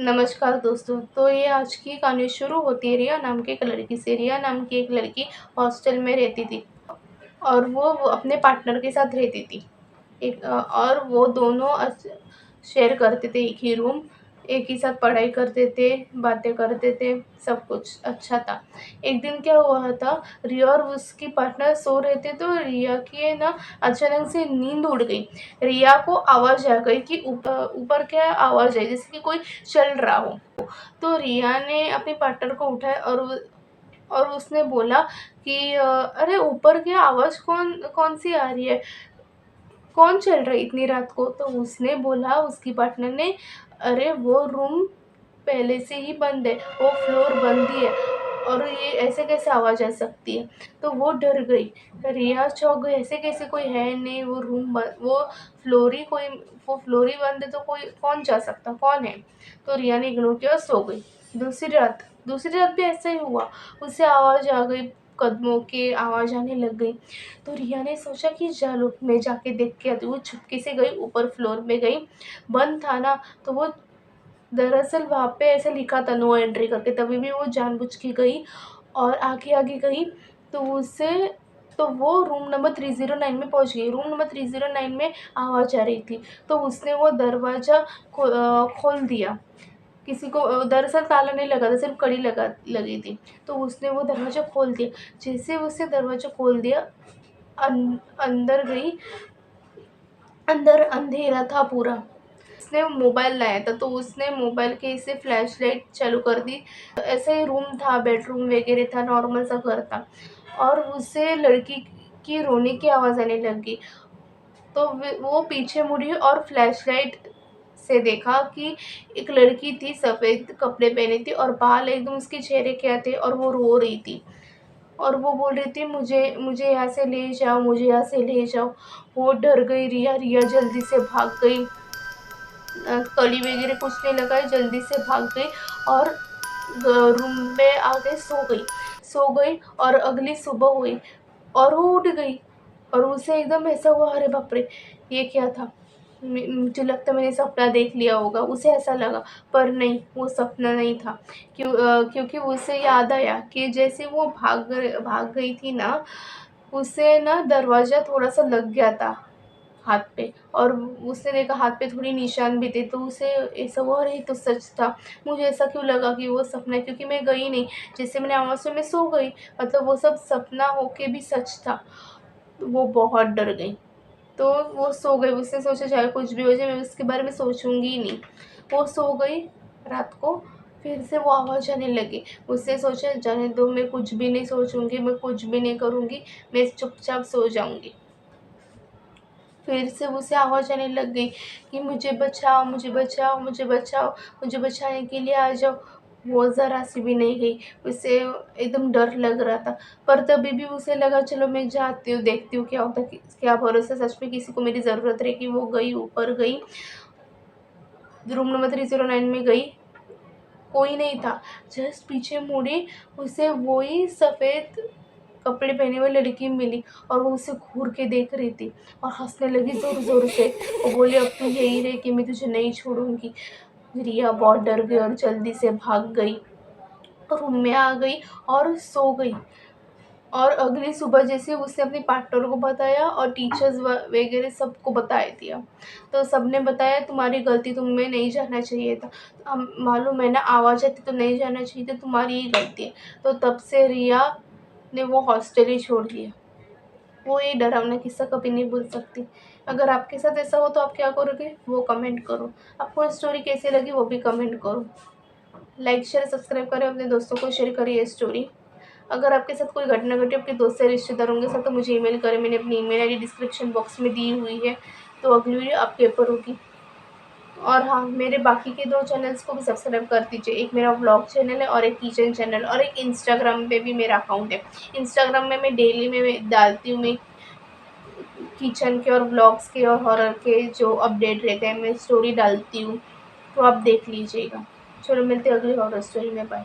नमस्कार दोस्तों। तो ये आज की कहानी शुरू होती है रिया नाम की एक लड़की से। रिया नाम की एक लड़की हॉस्टल में रहती थी और वो अपने पार्टनर के साथ रहती थी। और वो दोनों शेयर करते थे एक ही रूम, एक ही साथ पढ़ाई करते थे, बातें करते थे, सब कुछ अच्छा था। एक दिन क्या हुआ था, रिया और उसकी पार्टनर सो रहे थे तो रिया की है ना अचानक से नींद उड़ गई। रिया को आवाज़ आ गई कि ऊपर ऊपर क्या आवाज़ आई, जैसे कि कोई चल रहा हो। तो रिया ने अपने पार्टनर को उठाया और उसने बोला कि अरे ऊपर क्या आवाज़ कौन कौन सी आ रही है, कौन चल रहा है इतनी रात को? तो उसने बोला, उसकी पार्टनर ने, अरे वो रूम पहले से ही बंद है, वो फ्लोर बंद ही है और ये ऐसे कैसे आवाज़ आ सकती है? तो वो डर गई। रिया चौंक गई, ऐसे कैसे, कोई है नहीं, वो रूम बंद, वो फ्लोर ही बंद है तो कोई कौन जा सकता, कौन है? तो रिया ने इग्नोर किया और सो गई। दूसरी रात भी ऐसा ही हुआ। उसे आवाज़ आ गई, कदमों की आवाज़ आने लग गई। तो रिया ने सोचा कि चलो मैं जाके देख के आती हूँ। वो चुपके से गई, ऊपर फ्लोर में गई, बंद था ना, तो वो दरअसल वहाँ पे ऐसे लिखा था नो एंट्री करके, तभी भी वो जानबूझ के गई और आगे गई। तो उसे तो वो रूम नंबर 309 में पहुँच गई। रूम नंबर 309 में आवाज़ आ रही थी, तो उसने वो दरवाज़ा खोल दिया। किसी को दरअसल ताला नहीं लगा था, सिर्फ कड़ी लगी थी। तो उसने वो दरवाज़ा खोल दिया। जैसे उसने दरवाज़ा खोल दिया, अंदर गई, अंदर अंधेरा था पूरा। उसने मोबाइल लाया था तो उसने मोबाइल के से फ्लैशलाइट चालू कर दी। ऐसे ही रूम था, बेडरूम वगैरह था, नॉर्मल सा घर था और उसे लड़की की रोने की आवाज़ आने लग गई। तो वो पीछे मुड़ी और फ्लैशलाइट से देखा कि एक लड़की थी, सफ़ेद कपड़े पहने थी और बाल एकदम उसके चेहरे क्या थे और वो रो रही थी। और वो बोल रही थी, मुझे मुझे यहाँ से ले जाओ, मुझे यहाँ से ले जाओ। वो डर गई रिया। रिया जल्दी से भाग गई, कड़ी वगैरह कुछ नहीं लगाई, जल्दी से भाग गई और रूम में आके सो गई और अगली सुबह हुई और वो उठ गई और उसे एकदम ऐसा हुआ, अरे बाप रे, ये क्या था? मुझे लगता है मैंने सपना देख लिया होगा, उसे ऐसा लगा। पर नहीं, वो सपना नहीं था। क्योंकि उसे याद आया कि जैसे वो भाग गई थी ना, उसे ना दरवाज़ा थोड़ा-सा लग गया था हाथ पे और उसने देखा हाथ पे थोड़ी निशान भी थे, तो उसे ऐसा हुआ, अरे! ये तो सच था। मुझे ऐसा क्यों लगा कि वो सपना है, क्योंकि मैं गई नहीं। जैसे मैंने आवाज़ सुनी मैं सो गई, मतलब वो सब सपना होके भी सच था। तो वो बहुत डर गई। तो वो सो गई, उसने सोचा चाहे कुछ भी हो जाए मैं उसके बारे में सोचूँगी ही नहीं। वो सो गई रात को, फिर से वो आवाज़ आने लगी। उसने सोचा जाने दो, मैं कुछ भी नहीं सोचूँगी, मैं कुछ भी नहीं करूँगी, मैं चुपचाप सो जाऊँगी। फिर से उसे आवाज़ आने लग गई कि मुझे बचाओ, मुझे बचाओ, मुझे बचाओ, मुझे बचाने के लिए आ जाओ। वो ज़रा-सी भी नहीं गई, उसे एकदम डर लग रहा था। पर तभी भी उसे लगा चलो मैं जाती हूँ, देखती हूँ क्या होता है, क्या भरोसा, सच में किसी को मेरी ज़रूरत रहेगी। वो गई, ऊपर गई, रूम नंबर 309 में गई, कोई नहीं था। जस्ट पीछे मुड़ी, उसे वही सफ़ेद कपड़े पहने हुई लड़की मिली और वो उसे घूर के देख रही थी और हँसने लगी ज़ोर-ज़ोर से। वो बोली, अब तू यहीं रह कि मैं तुझे नहीं छोड़ूँगी। रिया बहुत डर गई और जल्दी से भाग गई, रूम में आ गई और सो गई। और अगली सुबह जैसे उसने अपने पार्टनर को बताया और टीचर्स वगैरह सबको बता दिया। तो सबने बताया तुम्हारी गलती, तुम्हें नहीं जाना चाहिए था। मालूम है ना, आवाज़ आती तो नहीं जाना चाहिए था, तुम्हारी ही गलती है। तो तब से रिया ने वो हॉस्टल ही छोड़ दिया। वो ये डरावना किस्सा कभी नहीं भूल सकती। अगर आपके साथ ऐसा हो तो आप क्या करोगे वो कमेंट करो। आपको स्टोरी कैसी लगी वो भी कमेंट करो। लाइक शेयर सब्सक्राइब करें, अपने दोस्तों को शेयर करिए ये स्टोरी। अगर आपके साथ कोई घटना घटी आपके दोस्त या रिश्तेदारों के साथ तो मुझे ईमेल करें, मैंने अपनी ईमेल आईडी डिस्क्रिप्शन बॉक्स में दी हुई है। तो अगली वीडियो आपके ऊपर होगी। और हाँ, मेरे बाकी के 2 चैनल्स को भी सब्सक्राइब कर दीजिए। एक मेरा व्लॉग चैनल है और एक किचन चैनल, और एक इंस्टाग्राम पे भी मेरा अकाउंट है। इंस्टाग्राम में मैं डेली में मैं डालती हूँ, मैं किचन के और व्लॉग्स के और हॉरर के जो अपडेट रहते हैं मैं स्टोरी डालती हूँ, तो आप देख लीजिएगा। चलो मिलते हैं अगली हॉरर स्टोरी में, बाय।